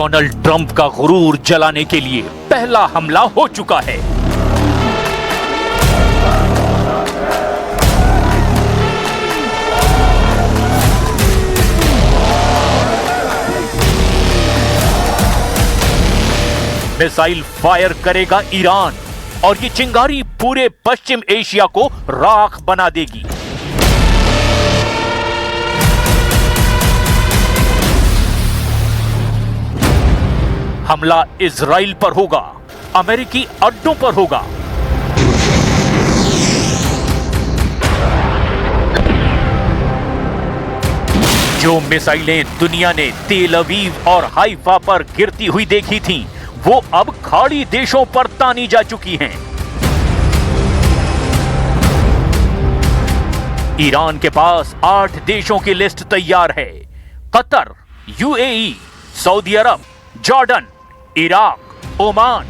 Donald Trump का गुरूर जलाने के लिए पहला हमला हो चुका है। मिसाइल फायर करेगा ईरान और ये चिंगारी पूरे पश्चिम एशिया को राख बना देगी। हमला इजराइल पर होगा, अमेरिकी अड्डों पर होगा। जो मिसाइलें दुनिया ने तेल अवीव और हाइफा पर गिरती हुई देखी थीं, वो अब खाड़ी देशों पर तानी जा चुकी हैं। ईरान के पास 8 देशों की लिस्ट तैयार है। Qatar, UAE, Saudi Arabia, Jordan, Iraq, Oman,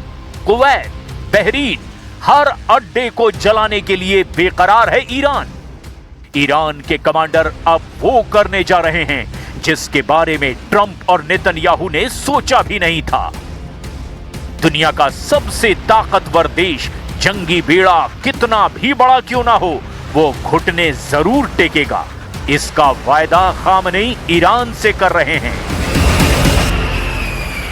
Kuwait, Bahrain, हर अड्डे को जलाने के लिए बेकरार है ईरान। ईरान के कमांडर अब वो करने जा रहे हैं जिसके बारे में ट्रंप और नेतन्याहू ने सोचा भी नहीं था। दुनिया का सबसे ताकतवर देश जंगी बेड़ा कितना भी बड़ा क्यों ना हो, वो घुटने जरूर टेकेगा। इसका वायदा खामनेई ईरान से कर रहे हैं।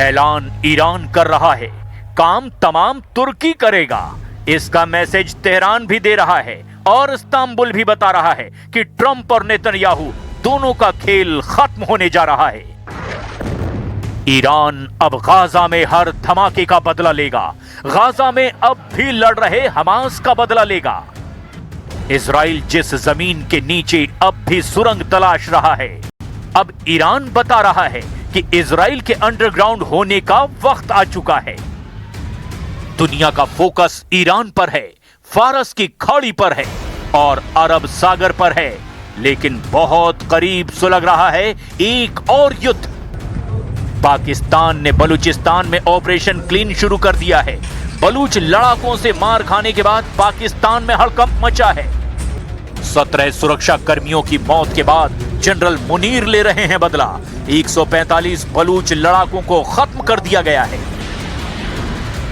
ऐलान ईरान कर रहा है, काम तमाम तुर्की करेगा। इसका मैसेज तेहरान भी दे रहा है और इस्तांबुल भी बता रहा है कि ट्रंप और नेतन्याहू दोनों का खेल खत्म होने जा रहा है। ईरान अब गाजा में हर धमाके का बदला लेगा। गाजा में अब भी लड़ रहे हमास का बदला लेगा। इजराइल जिस जमीन के नीचे अब भी सुरंग तलाश रहा है, अब ईरान बता रहा है कि इजराइल के अंडरग्राउंड होने का वक्त आ चुका है। दुनिया का फोकस ईरान पर है, फारस की खाड़ी पर है और अरब सागर पर है, लेकिन बहुत करीब सुलग रहा है एक और युद्ध। पाकिस्तान ने बलूचिस्तान में ऑपरेशन क्लीन शुरू कर दिया है। बलूच लड़ाकों से मार खाने के बाद पाकिस्तान में हड़कंप मचा है। 17 सुरक्षा कर्मियों की मौत के बाद जनरल मुनीर ले रहे हैं बदला। 145 बलूच लड़ाकों को खत्म कर दिया गया है।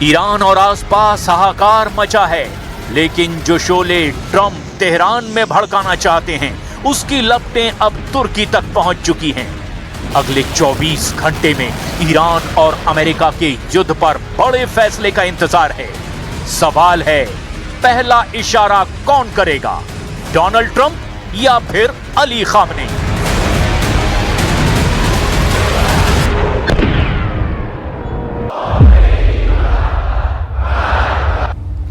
ईरान और आसपास हाहाकार मचा है, लेकिन जो शोले ट्रंप तेहरान में भड़काना चाहते हैं, उसकी लपटें अब तुर्की तक पहुंच चुकी हैं। अगले 24 घंटे में ईरान और अमेरिका के युद्ध पर बड़े फैसले का इंतजार है। सवाल है, पहला इशारा कौन करेगा, डोनाल्ड ट्रंप या फिर अली खामनेई?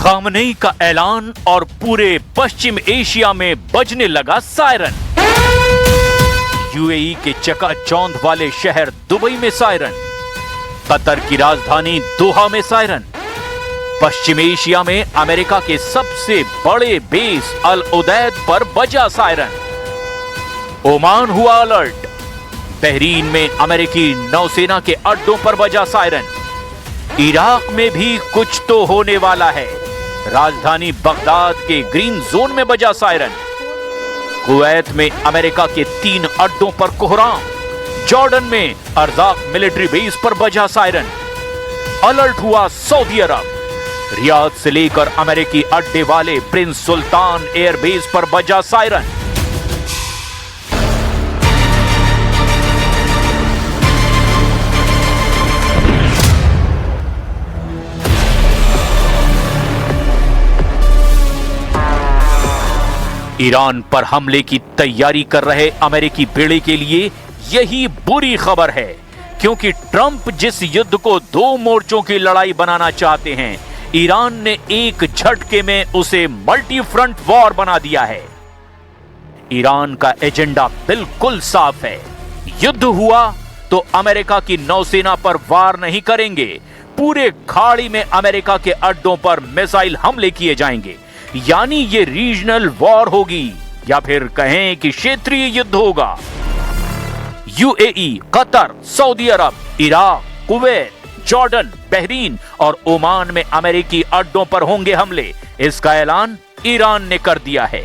खामनेई का ऐलान और पूरे पश्चिम एशिया में बजने लगा सायरन। यूएई के चकाचौंध वाले शहर दुबई में सायरन, कतर की राजधानी दोहा में सायरन, पश्चिम एशिया में अमेरिका के सबसे बड़े बेस अल उदैद पर बजा सायरन। ओमान हुआ अलर्ट, बहरीन में अमेरिकी नौसेना के अड्डों पर बजा सायरन। इराक में भी कुछ तो होने वाला है, राजधानी बगदाद के ग्रीन जोन में बजा सायरन। कुवैत में अमेरिका के 3 अड्डों पर कोहराम, जॉर्डन में अर्जाक मिलिट्री बेस पर बजा सायरन। अलर्ट हुआ सऊदी अरब, रियाद से लेकर अमेरिकी अड्डे वाले प्रिंस सुल्तान एयरबेस पर बजा सायरन। ईरान पर हमले की तैयारी कर रहे अमेरिकी बेड़े के लिए यही बुरी खबर है, क्योंकि ट्रंप जिस युद्ध को 2 मोर्चों की लड़ाई बनाना चाहते हैं, ईरान ने एक झटके में उसे मल्टी फ्रंट वॉर बना दिया है। ईरान का एजेंडा बिल्कुल साफ है, युद्ध हुआ तो अमेरिका की नौसेना पर वार नहीं करेंगे। पूरे खाड़ी में अमेरिका के अड्डों पर मिसाइल हमले किए जाएंगे। यानी ये रीजनल वॉर होगी, या फिर कहें कि क्षेत्रीय युद्ध होगा। यूएई, कतर, सऊदी अरब, इराक, कुवैत, जॉर्डन, बहरीन और ओमान में अमेरिकी अड्डों पर होंगे हमले। इसका ऐलान ईरान ने कर दिया है।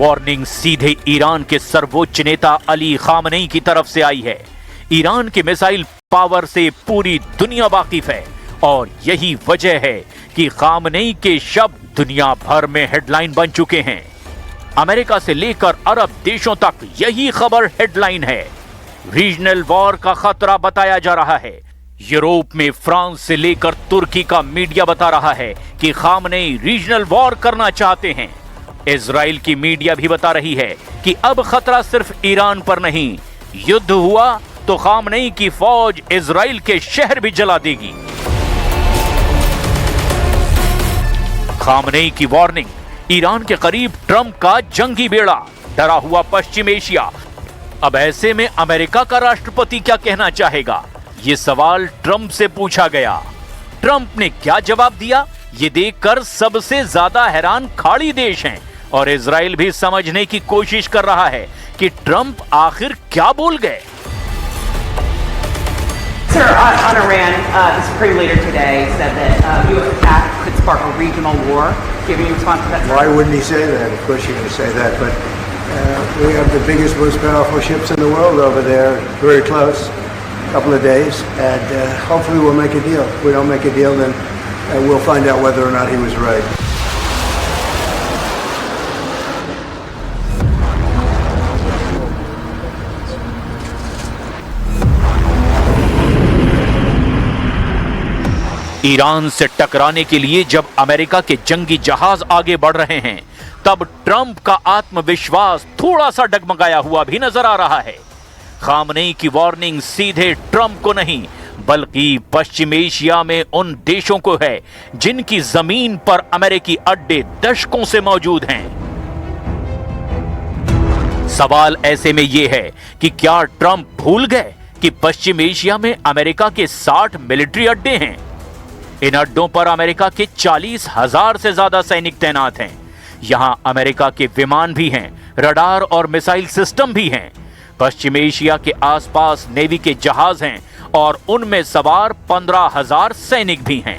वार्निंग सीधे ईरान के सर्वोच्च नेता अली खामनेई की तरफ से आई है। ईरान के मिसाइल पावर से पूरी दुनिया वाकिफ है और यही वजह है कि खामनेई के शब्द दुनिया भर में हेडलाइन बन चुके हैं। अमेरिका से लेकर अरब देशों तक यही खबर हेडलाइन है। रीजनल वॉर का खतरा बताया जा रहा है। यूरोप में फ्रांस से लेकर तुर्की का मीडिया बता रहा है कि खामनेई रीजनल वॉर करना चाहते हैं। इजराइल की मीडिया भी बता रही है कि अब खतरा सिर्फ ईरान पर नहीं, युद्ध हुआ तो खामनेई की फौज इजराइल के शहर भी जला देगी। खामनेई की वार्निंग, ईरान के करीब ट्रंप का जंगी बेड़ा, डरा हुआ पश्चिम एशिया। अब ऐसे में अमेरिका का राष्ट्रपति क्या कहना चाहेगा, ये सवाल ट्रंप से पूछा गया। ट्रंप ने क्या जवाब दिया, ये देखकर सबसे ज्यादा हैरान खाड़ी देश हैं और इजराइल भी समझने की कोशिश कर रहा है कि ट्रंप आखिर क्या बोल गए। Sir, on Iran, the Supreme Leader today said that U.S. attack could spark a regional war. Giving you response to that? Why wouldn't he say that? Of course you're going to say that, but we have the biggest, most powerful ships in the world over there, very close, a couple of days, and hopefully we'll make a deal. If we don't make a deal, then we'll find out whether or not he was right. Iran से टकराने के लिए जब America के जंगी जहाज आगे बढ़ रहे हैं, तब ट्रंप का आत्मविश्वास थोड़ा सा डगमगाया हुआ भी नजर आ रहा है। खामनेई की वार्निंग सीधे ट्रंप को नहीं, बल्कि पश्चिम एशिया में उन देशों को है जिनकी जमीन पर अमेरिकी अड्डे दशकों से मौजूद हैं। सवाल ऐसे में यह है कि क्या ट्रंप भूल गए कि पश्चिम एशिया में अमेरिका के 60 मिलिट्री अड्डे हैं। इन अड्डों पर अमेरिका के 40,000 से ज्यादा सैनिक तैनात हैं। यहां अमेरिका के विमान भी हैं, रडार और मिसाइल सिस्टम भी हैं। पश्चिम एशिया के आसपास नेवी के जहाज हैं और उनमें सवार 15,000 सैनिक भी हैं।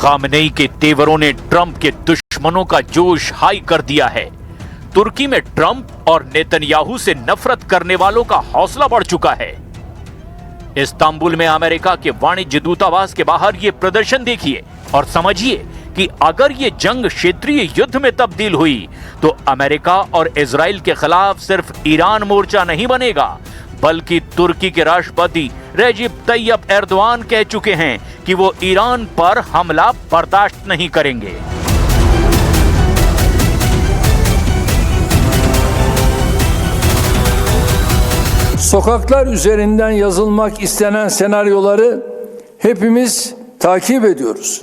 खामनेई के तेवरों ने ट्रंप के दुश्मनों का जोश हाई कर दिया है। तुर्की में ट्रंप और नेतन्याहू से नफरत करने वालों का हौसला बढ़ चुका है। इस्तांबुल में अमेरिका के वाणिज्य दूतावास के बाहर ये प्रदर्शन देखिए और समझिए कि अगर ये जंग क्षेत्रीय युद्ध में तब्दील हुई तो अमेरिका और इजराइल के खिलाफ सिर्फ ईरान मोर्चा नहीं बनेगा, बल्कि तुर्की के राष्ट्रपति रेजिप तैयब एर्दोआन कह चुके हैं कि वो ईरान पर हमला बर्दाश्त नहीं करेंगे। Sokaklar üzerinden yazılmak istenen senaryoları hepimiz takip ediyoruz.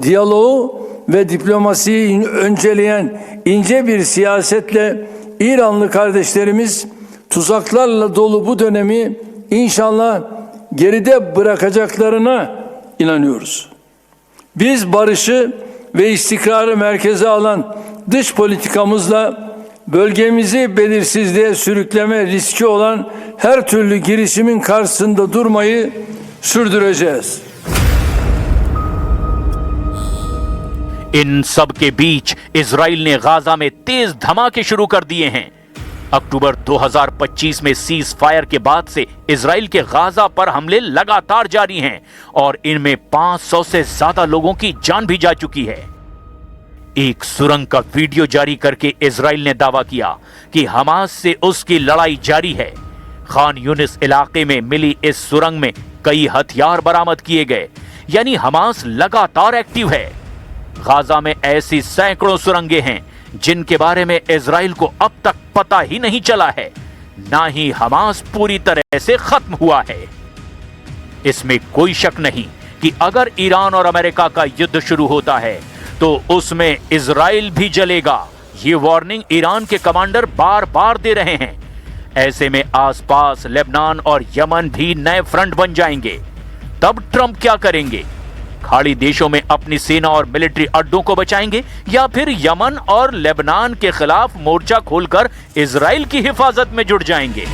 Diyaloğu ve diplomasiyi önceleyen ince bir siyasetle İranlı kardeşlerimiz tuzaklarla dolu bu dönemi inşallah geride bırakacaklarına inanıyoruz. Biz barışı ve istikrarı merkeze alan dış politikamızla bölgemizi belirsizliğe sürükleme riski olan her türlü girişimin karşısında durmayı sürdüreceğiz. इन सब के बीच Israel ने Gaza में तेज धमाके शुरू कर दिए हैं। अक्टूबर 2025 में सीज फायर के बाद से इजराइल के गाजा पर हमले लगातार जारी हैं और इनमें 500 से ज्यादा लोगों की जान भी जा चुकी है। एक सुरंग का वीडियो जारी करके इजराइल ने दावा किया कि हमास से उसकी लड़ाई जारी है। खान यूनिस इलाके में मिली इस सुरंग में कई हथियार बरामद किए गए, यानी हमास लगातार एक्टिव है। गाजा में ऐसी सैकड़ों सुरंगें हैं जिनके बारे में इजराइल को अब तक पता ही नहीं चला है, ना ही हमास पूरी तरह से खत्म हुआ है। इसमें कोई शक नहीं कि अगर ईरान और अमेरिका का युद्ध शुरू होता है तो उसमें इजराइल भी जलेगा। ये वार्निंग ईरान के कमांडर बार बार दे रहे हैं। ऐसे में आसपास लेबनान और यमन भी नए फ्रंट बन जाएंगे। तब ट्रंप क्या करेंगे? खाड़ी देशों में अपनी सेना और मिलिट्री अड्डों को बचाएंगे या फिर यमन और लेबनान के खिलाफ मोर्चा खोलकर इजराइल की हिफाजत में जुट जाएंगे?